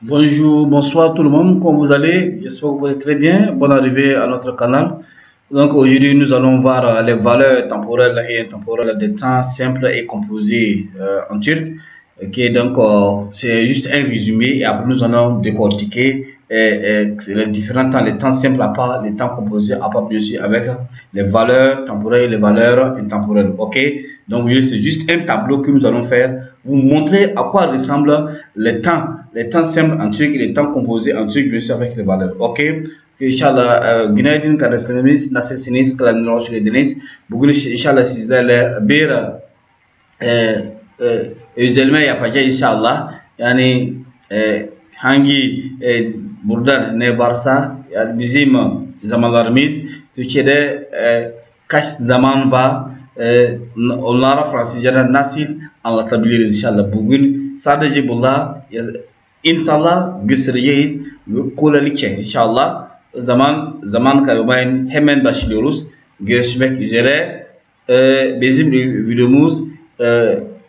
Bonjour, bonsoir tout le monde, comment vous allez? J'espère que vous allez très bien. Bonne arrivée à notre canal. Donc aujourd'hui, nous allons voir les valeurs temporelles et intemporelles des temps simples et composés en turc. Ok, donc c'est juste un résumé et après nous allons décortiquer les différents temps, les temps simples à part, les temps composés à part, bien sûr, avec les valeurs temporelles et les valeurs intemporelles. Ok, donc c'est juste un tableau que nous allons faire, vous montrer à quoi ressemblent les temps simples en turc et les temps composés en turc, bien sûr, avec les valeurs. Ok, İnşallah günaydın kardeşlerimiz. Nasılsınız? Kanalına hoş geldiniz. Bugün inşallah sizlerle bir özelme yapacağız inşallah. Yani hangi burada ne varsa yani bizim zamanlarımız Türkiye'de kaç zaman var onlara Fransızca'da nasıl anlatabiliriz inşallah. Bugün sadece bunlar inşallah göstereceğiz ve kolaylıkça inşallah zaman kaybetmeyin hemen başlıyoruz. Görüşmek üzere. Bizim videomuz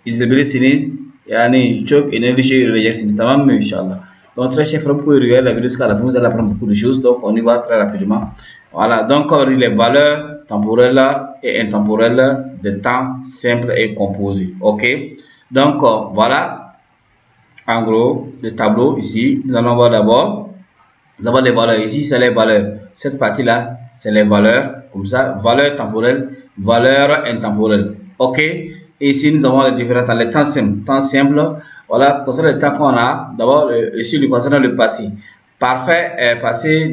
izleyebilirsiniz. Yani çok önemli şey öğreneceksiniz, tamam mı inşallah. Donc très cher frère, vous pouvez regarder la vidéo jusqu'à la fin, vous allez apprendre beaucoup de choses. Donc on y va très rapidement. Voilà, donc on dit les valeurs temporelles et intemporelles des temps simples et composés. Ok, donc voilà, en gros, le tableau ici, nous allons voir d'abord les valeurs. Ici, c'est les valeurs. Cette partie-là, c'est les valeurs. Comme ça, valeurs temporelles, valeurs intemporelles. Ok. Et ici, nous avons les différents temps. Les temps simples. Temps simple. Voilà, concernant le temps qu'on a. D'abord, ici, concernant le passé. Parfait passé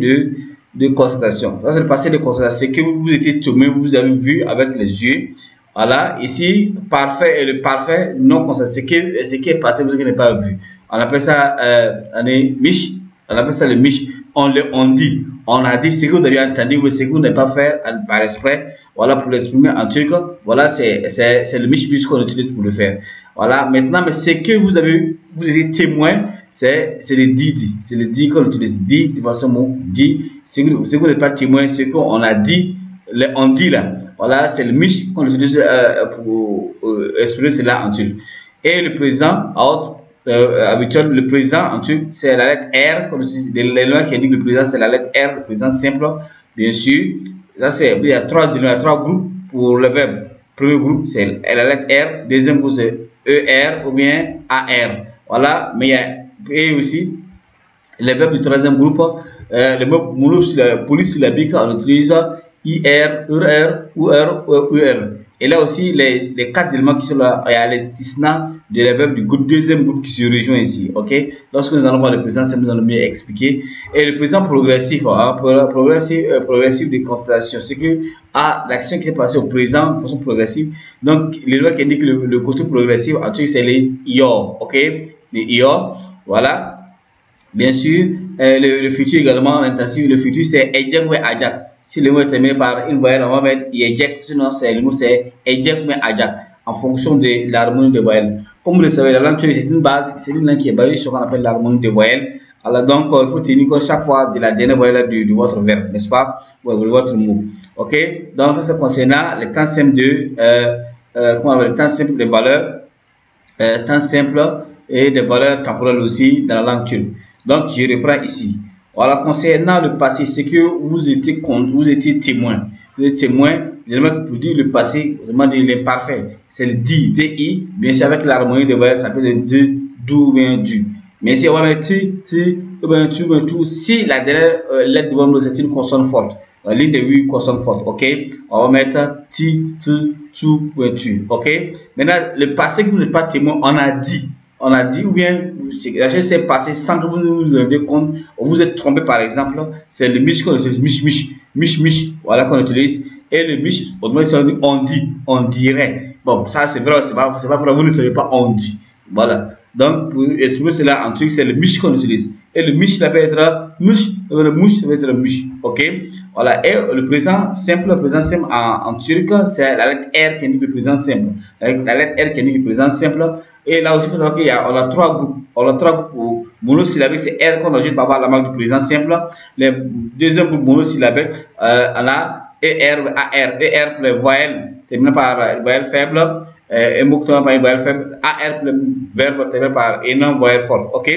de constatation. Ça, c'est le passé de constatation. C'est que vous étiez témoin, vous avez vu avec les yeux. Voilà, ici, parfait et le parfait non constaté. Ce qui est passé, vous n'avez pas vu. On appelle ça mich. On appelle ça le mich. On dit. On a dit ce que vous avez entendu ou ce que vous n'avez pas fait par esprit. Voilà, pour l'exprimer en turc. Voilà, c'est le mich qu'on utilise pour le faire. Voilà, maintenant, mais ce que vous avez, vous êtes témoin, c'est le dit. C'est le dit qu'on utilise. Dit, de façon mot, dit. Ce que vous n'êtes pas témoin, ce qu'on a dit, on dit là. Voilà, c'est le mich qu'on utilise pour exprimer cela en turc. Et le présent, habituel, le présent en turc, c'est la lettre R qu'on utilise. Les lois qui indiquent le présent, c'est la lettre R, le présent simple, bien sûr. Ça, il y a trois groupes pour le verbe. Premier groupe, c'est la lettre R. Deuxième groupe, c'est ER ou bien AR. Voilà, mais il y a et aussi les verbes du troisième groupe, le mot polysyllabique, on utilise IR, ER, UR, UR. Et là aussi, les quatre éléments qui sont là, il y a les isna de les verbes du deuxième groupe qui se rejoint ici. Ok? Lorsque nous allons voir le présent, nous allons mieux expliquer. Et le présent progressif, progressif de constatation, c'est que l'action qui est passée au présent de façon progressive. Donc, les lois qui indiquent le côté progressif, en tout cas, c'est les IOR. Ok? Les IOR. Voilà. Bien sûr, le futur également intensif. Le futur, c'est ejek ou ajak. Si le mot est terminé par une voyelle, on va mettre ejek. Sinon, le mot c'est ejek ou ajak en fonction de l'harmonie des voyelles. Comme vous le savez, la langue turque, c'est une base, c'est une langue qui est basée sur ce qu'on appelle l'harmonie des voyelles. Alors donc, il faut tenir compte chaque fois de la dernière voyelle de votre verbe, n'est-ce pas? Ou de votre mot. Ok? Donc, ça c'est concernant les temps simples les temps simples des valeurs, temps simples et des valeurs temporelles aussi dans la langue turque. Donc, je reprends ici. Voilà, concernant le passé, c'est que vous étiez témoin. Vous êtes témoin, l'élément pour dire le passé, vraiment de l'imparfait, c'est le dit, DI. Bien sûr, avec l'harmonie des voyelles, ça peut être D, DOU, bien DU. Mais si on va mettre T, bien tu, si la dernière lettre devant nous, c'est une consonne forte, l'une des 8 consonnes fortes, ok? On va mettre T, T, tu, tu, ok? Maintenant, le passé que vous n'êtes pas témoin, on a dit ou bien la chose s'est passée sans que vous vous rendiez compte, ou vous êtes trompé par exemple, c'est le mich qu'on utilise, mich, voilà qu'on utilise, et le mich, autrement on dirait. Bon, ça c'est vrai, c'est pas vrai, vous ne savez pas, on dit. Voilà. Donc, pour exprimer cela en truc, c'est le mich qu'on utilise. Et le mich, ça peut être mouche, le mouche, ça peut être mouche. Ok? Voilà. Et le présent simple en turc, c'est la lettre R qui indique le présent simple. La lettre R qui indique le présent simple. Et là aussi, il faut savoir qu'on a trois groupes. On a trois groupes monosyllabiques, c'est R qu'on ajoute par avoir la marque du présent simple. Les deuxième groupe monosyllabique, on a ER, AR. ER pour les voyelles terminées par voyelle faible. Et mot par une voyelle faible. AR pour le verbe terminé par une voyelle forte. Ok?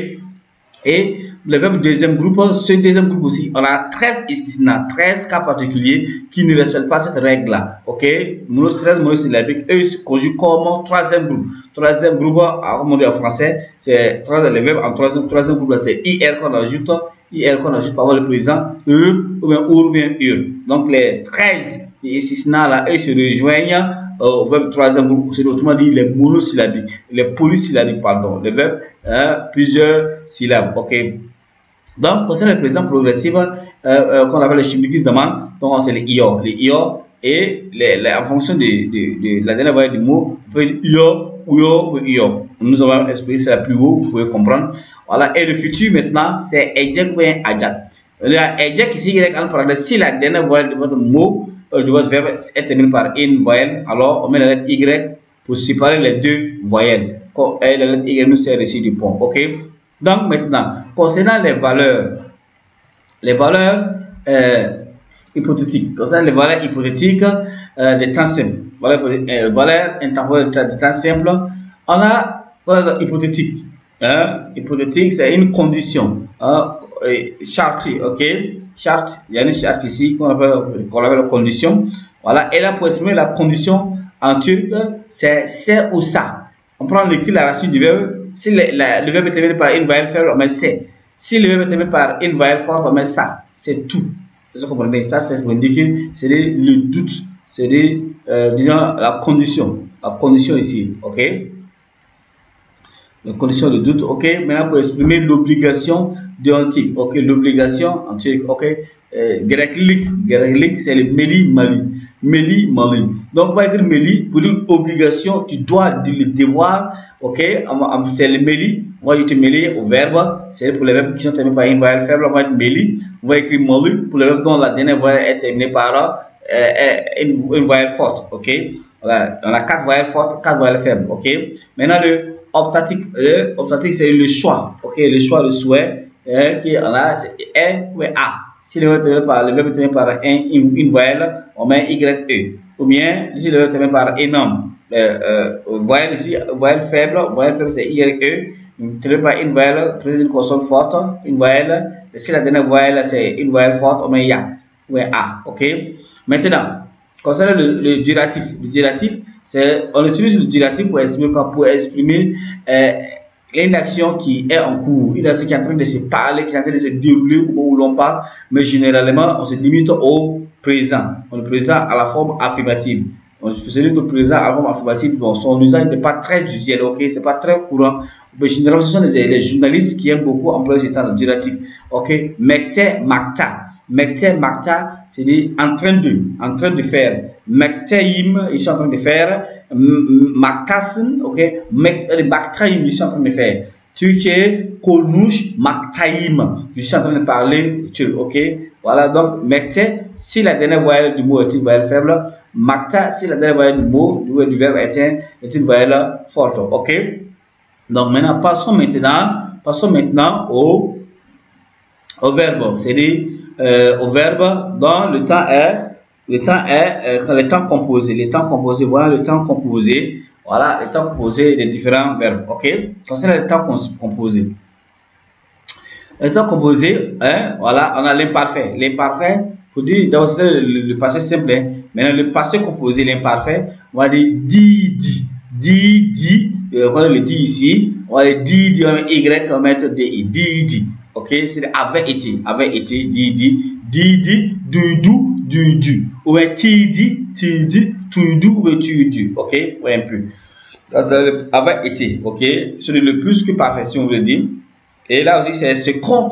Et le verbe deuxième groupe, ce deuxième groupe aussi, on a 13 istisna, 13 cas particuliers qui ne respectent pas cette règle-là. Ok, monosyllabique, eux se conjuguent comme troisième groupe. Troisième groupe, comme on dit en français, c'est le verbe en troisième groupe, c'est IR qu'on ajoute par le présent, ou bien ur. Donc les 13 istisna là, eux se rejoignent au verbe troisième groupe, c'est autrement dit les monosyllabiques, les polysyllabiques, pardon, les verbes plusieurs syllabes. Ok. Donc, concernant le présent progressif, qu'on appelle le shibiki zaman, donc c'est les io. Les io, et en fonction de la dernière voyelle du mot, on peut dire io, uyo ou io. Nous avons expliqué ça plus haut, vous pouvez comprendre. Voilà, et le futur maintenant, c'est ejek ou ajat. Ejek ici, si la dernière voyelle de votre mot, de votre verbe est terminée par une voyelle, alors on met la lettre Y pour séparer les deux voyelles. Et la lettre Y nous sert ici du pont. Ok? Donc maintenant, concernant les valeurs hypothétiques, des temps simples, valeurs intemporelles des temps simples, on a hypothétique. Hypothétique, c'est une condition. Charte, ok? Charte, il y a une charte ici qu'on appelle la condition. Voilà, et là pour exprimer la condition en turc, c'est ou ça. On prend l'écrit la racine du verbe. Si le verbe est terminé par une voyelle faible, on met c'est. Si le verbe est terminé par une voyelle forte, on met ça. C'est tout. Vous comprenez? Ça, c'est pour indiquer, c'est le doute. C'est disons, la condition. La condition ici. Ok? La condition de doute. Ok? Maintenant, pour exprimer l'obligation déontique. Ok? L'obligation en turc. Ok? Gereklik, c'est le meli mali. Meli mali. Donc, on va écrire meli pour dire obligation, tu dois le devoir. Ok, c'est le meli. On va utiliser meli au verbe. C'est pour les verbes qui sont terminés par une voyelle faible. On va écrire meli. On va écrire mali pour les verbes dont la dernière voyelle est terminée par une voyelle forte. Ok, voilà. On a 4 voyelles fortes, 4 voyelles faibles. Ok, maintenant le optatique. Optatique, c'est le choix. Ok, le choix, le souhait. Qui on a, c'est E ou A. Si le verbe est terminé par une voyelle, on met YE. Ou bien, si le verbe est terminé par un homme, voyelle ici, voyelle faible c'est YE. Terminé par une voyelle, une consonne forte, une voyelle. Si la dernière voyelle c'est une voyelle forte, on met YA ou A. Ok. Maintenant, concernant le duratif, on utilise le duratif pour exprimer une action qui est en cours, une action qui est en train de se parler, qui est en train de se dérouler au moment où l'on parle, mais généralement on se limite au présent. On est présent à la forme affirmative. On se limite au présent à la forme affirmative. Bon, son usage n'est pas très usuel, ok, c'est pas très courant. Mais généralement, ce sont les journalistes qui aiment beaucoup employer ce temps de duratif. Ok, mekte makta. Mekte makta, c'est-à-dire en train de faire. Mekteim, ils sont en train de faire. Maktasen, ok, Maktaim, je suis en train de faire. Tu es Konush Maktaim, je suis en train de parler, ok. Voilà, donc Mekte, si la dernière voyelle du mot est une voyelle faible, Makta, si la dernière voyelle du mot, du verbe est une voyelle forte, ok. Donc maintenant, passons maintenant au verbe, c'est-à-dire au verbe dont le temps est. Le temps composé. Voilà le temps composé. Voilà le temps composé des différents verbes. Ok. Concernant le temps composé. Le temps composé, voilà, on a l'imparfait. L'imparfait, pour dire, d'abord c'est le passé simple. Maintenant, le passé composé, l'imparfait, on va dire di. On va le di ici. On va dire di, on va Y, on va mettre di. Ok. C'est avait été, di, du. Ou bien tu dis, ou bien tu. Ok, ouais, un peu. Ça avait été, ok. Ce n'est le plus que parfait, si on veut dire. Et là aussi, c'est ce qu'on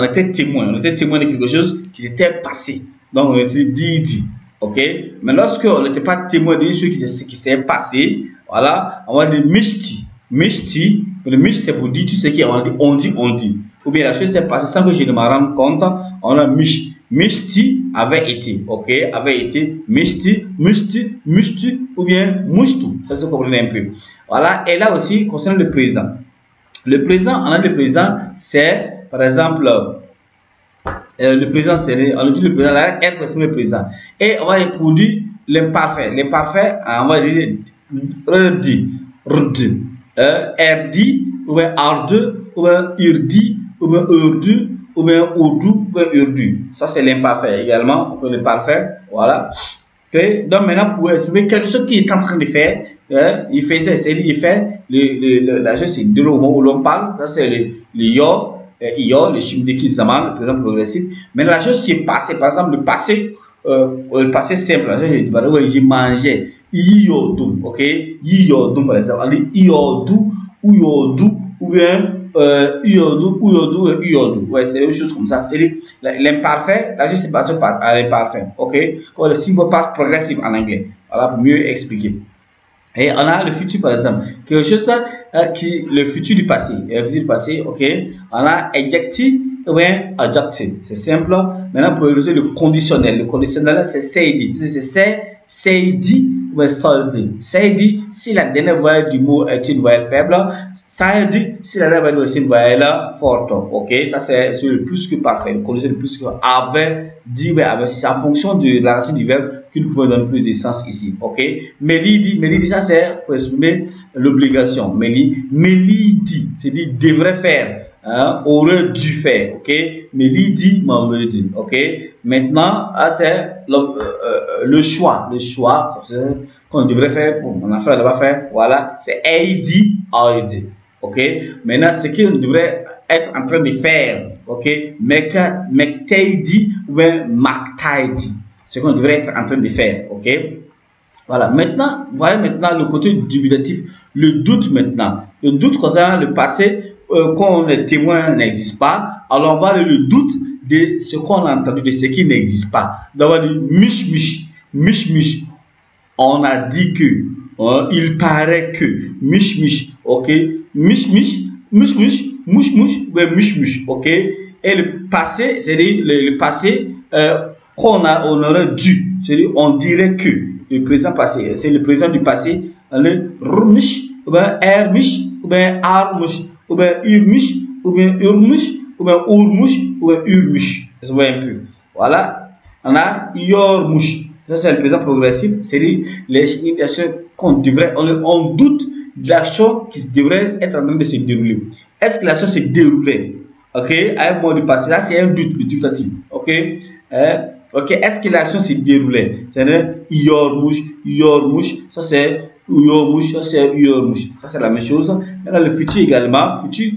était témoin. On était témoin de quelque chose qui s'était passé. Donc, on dit, ok. Mais lorsque on n'était pas témoin d'une chose qui s'est passé, voilà, on va dire mishti. Le mish, c'est pour dire tout ce qu'on dit, on dit. Ou bien la chose s'est passée sans que je ne m'en rende compte, on a mish. Mishti avait été, ok, mishti, ou bien mushtu, ça se comprend un peu. Voilà, et là aussi, concernant le présent. Le présent, on a le présent, c'est, par exemple, le présent, c'est, on utilise le présent, là, être le présent. Et on va produire l'imparfait. L'imparfait, on va dire, rdi, ou bien arde, ou bien irdi, ou ou bien urdu, ou bien urdu, ou bien urdu. Ça, c'est l'imparfait également, le parfait. Voilà. Okay. Donc, maintenant, pour exprimer quelque chose qu'il est en train de faire, il fait ça, c'est-à-dire, il fait la chose, c'est de l'homme où l'on parle. Ça, c'est le yo, le shimdeki zaman, le présent progressif. Mais la chose, c'est passé. Par exemple, le passé simple. J'ai mangé. Iyodum, ok? Iyodum, par exemple. On dit iodu, ou yodu, ou bien iodu. Ouais, c'est une chose comme ça. C'est l'imparfait, la chose c'est passé par l'imparfait, ok? Comme le simple passe progressif en anglais. Voilà, pour mieux expliquer. Et on a le futur, par exemple. Quelque chose le futur du passé. Le futur du passé, ok? On a adjectif ou bien adjective. C'est simple. Maintenant, pour utiliser le conditionnel. Le conditionnel, c'est saidi. C'est saidi ou bien saldi. Saidi, si la dernière voyelle du mot est une voyelle faible. Saldi, si la dernière voyelle est une voyelle forte. Ok? Ça, c'est sur le plus que parfait. Le conditionnel plus que avec, dit, avec. C'est en fonction de la racine du verbe qu'il peut donner plus de sens ici. Ok? Melidi, ça c'est pour exprimer l'obligation. Melidi, c'est-à-dire devrait faire, aurait dû faire. Ok? Melidi, maledi. Ok? Maintenant, c'est le choix. Le choix qu'on devrait faire, on a fait, on va faire. Voilà, c'est aidi, aidi. Ok? Maintenant, ce qu'on devrait être en train de faire. Ok? Mektaidi ou bien maktaidi. Ce qu'on devrait être en train de faire, ok? Voilà, maintenant, voyez maintenant le côté dubitatif, le doute maintenant. Le doute concernant le passé, quand le témoin n'existe pas, alors on va le doute de ce qu'on a entendu, de ce qui n'existe pas. Donc on va dire mish, on a dit que, il paraît que, mish, ok? Mish, ok? Et le passé, c'est-à-dire le passé, qu'on aurait dû, c'est-à-dire on dirait que le présent passé, c'est le présent du passé, le rmish, ou bien ermish, ou bien armush, ou bien urmish, ou bien urmush, ou bien urmush, ou bien urmush. Ça se voit un peu. Voilà. On a yormush. Ça c'est le présent progressif, c'est-à-dire les actions qu'on devrait, on doute de l'action qui devrait être en train de se dérouler. Est-ce que l'action s'est déroulée? Ok, à un moment du passé, là c'est un doute, le dubitatif. Ok. Ok, est-ce que l'action s'est déroulée? C'est-à-dire, yormush, ça c'est yormush, ça c'est yormush. Ça c'est la même chose. Maintenant, le futur également, futur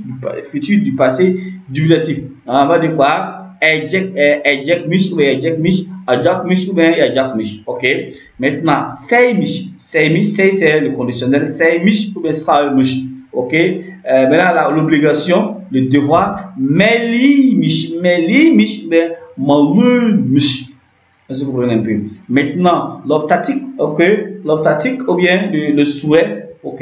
du passé dubitatif. On va dire quoi? Ejekmish ou ejekmish, ajakmish ou bien ajakmish. Ok. Maintenant, seymish, c'est le conditionnel. Seymish ou bien saymish. Ok. Maintenant, l'obligation, le devoir, melimish, ou bien malumush. Est-ce que vous comprenez un peu? Maintenant, l'optatique, ok, l'optatique ou bien le souhait, ok,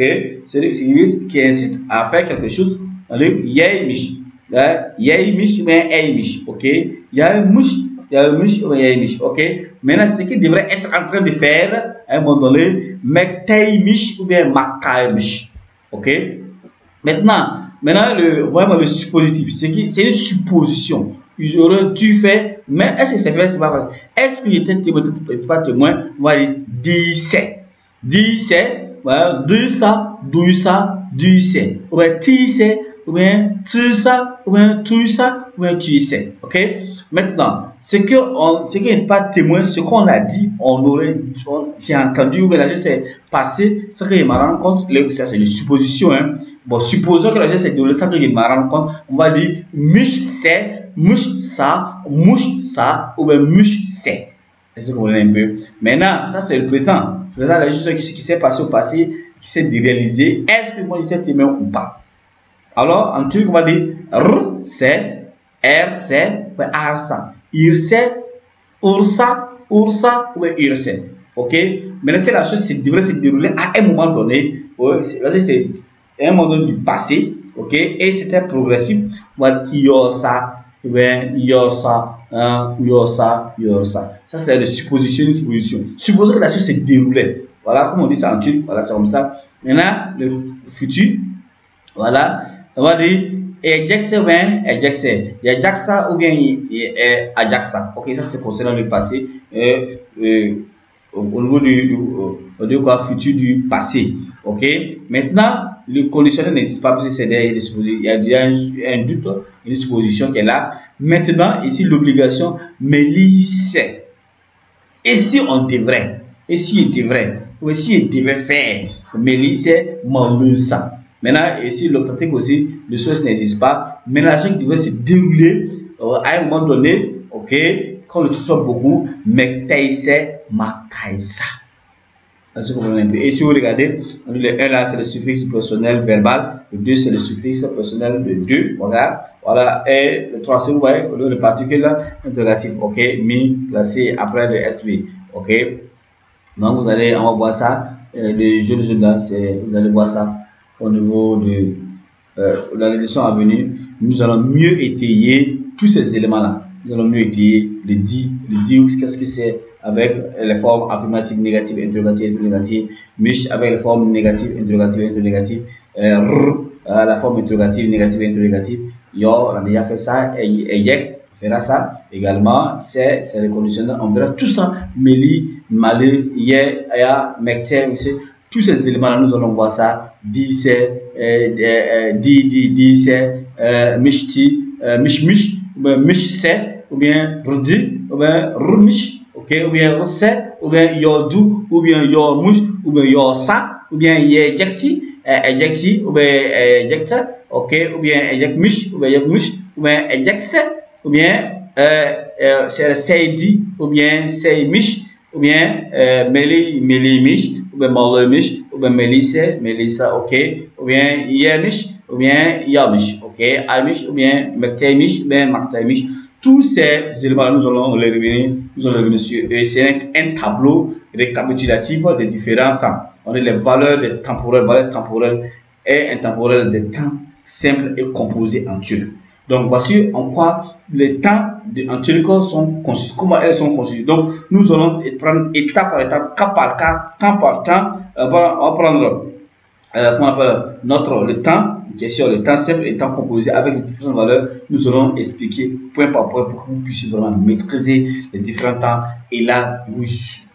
c'est celui qui incite à faire quelque chose. Yaymish, ou bien aymish, ok, yaymush ou bien yaymish, ok. Maintenant, ce qu'il devrait être en train de faire à un moment donné, mektaymish ou bien makaymish, ok. Maintenant, vraiment le suppositif, c'est une supposition. Il aurait dû faire, mais est-ce que c'est fait, c'est pas vrai. Est-ce qu'il était pas témoin? On va dire disait, voilà, de ça, du c'est, ou bien tu sais, ou bien tu ça, ou bien tu ça, ou bien tu sais, ok? Maintenant, ce qui n'est pas témoin, ce qu'on a dit, j'ai entendu, ou bien la chose s'est passée, ce que je me rends compte, ça c'est une supposition, hein. Bon, supposons que la chose s'est déroulée, ça que je me rends compte, on va dire, mouche ça, ou bien mouche c'est. Est-ce que vous comprenez un peu? Maintenant, ça c'est le présent. Le présent, la chose qui s'est passé au passé, qui s'est réalisé, est-ce que moi j'étais témoin ou pas? Alors, en turc, on va dire R c'est, R c'est, ou R ça. Ir c'est, ursa, ou bien ir c'est. Ok? Maintenant, c'est la chose qui devrait se dérouler à un moment donné. C'est un moment donné du passé. Ok? Et c'était progressif. On va dire yorsa. Yorsa. Ça, c'est la supposition. Supposons que la chose se déroulait. Voilà, comme on dit ça en turc. Voilà, c'est comme ça. Maintenant, le futur. Voilà. On va dire Ejekse ou bien Ejekse. Yajaksa ou bien Ajaksa. Ok, ça c'est concernant le passé. Au niveau du futur du passé. Ok. Maintenant, le conditionnel n'existe pas parce que c'est des suppositions. Il y a déjà un doute, une supposition qui est là. Maintenant, ici, l'obligation, mais lycée. Et si on devrait, et si il devrait, ou si il devait faire, mais lycée, ça. Maintenant, ici, l'optique aussi, les choses n'existent pas. Maintenant, la chose qui devait se dérouler à un moment donné, ok, quand le truc soit beaucoup, mais taïsé, ma taïsa. Et si vous regardez, le 1 là c'est le suffixe personnel verbal, le 2 c'est le suffixe personnel de 2, voilà, et le 3 c'est vous voyez, le particule interrogatif, ok, mis placé après le SV, ok. Donc on va voir ça, le jeu de jeu là, vous allez voir ça au niveau de la leçon à venir. Nous allons mieux étayer tous ces éléments là. Nous allons mieux étayer le dit, qu'est-ce que c'est avec les formes affirmatives, négatives, interrogatives, interrogatives, mich avec les formes négatives, interrogatives, interrogatives, la forme interrogative, négative, interrogative. Yo, on a déjà fait ça, et yek fera ça également, c'est le conditionnel, on verra tout ça, meli, malé, ye, aya, mekte, tous ces éléments-là, nous allons voir ça, di, c'est, di, c'est, mishti, mish, mish, c'est, ou bien rudi, ou bien rumish, ok, ou bien rose, ou bien yodu, ou bien yomush, ou bien yosa, ou bien yejekti, ejecti, ou bien ejecta, ok, ou bien ejecmish, ou bien yekmush, ou bien ejecse, ou bien c'est seidi, ou bien seimish, ou bien melimish, ou bien malimish, ou bien melissa, ok, ou bien yemish, ou bien yamish, ok, amish, ou bien mektemish, ou bien maktemish. Tous ces éléments, nous allons les revenir sur eux. C'est un tableau récapitulatif des différents temps. On a les valeurs des temporels, valeurs temporelles et intemporelles des temps simples et composés en turc. Donc voici en quoi les temps en turc sont conçus, comment elles sont conçues. Donc nous allons prendre étape par étape, cas par cas, temps par temps. On va prendre le temps, question, le temps simple étant composé avec les différentes valeurs. Nous allons expliquer point par point pour que vous puissiez vraiment maîtriser les différents temps. Et là, vous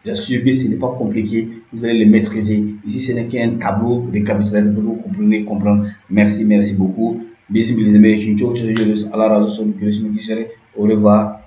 assure que ce n'est pas compliqué, vous allez les maîtriser. Ici, ce n'est qu'un tableau de récapitulatif pour que vous comprendre. Merci beaucoup. Bismillah, au revoir.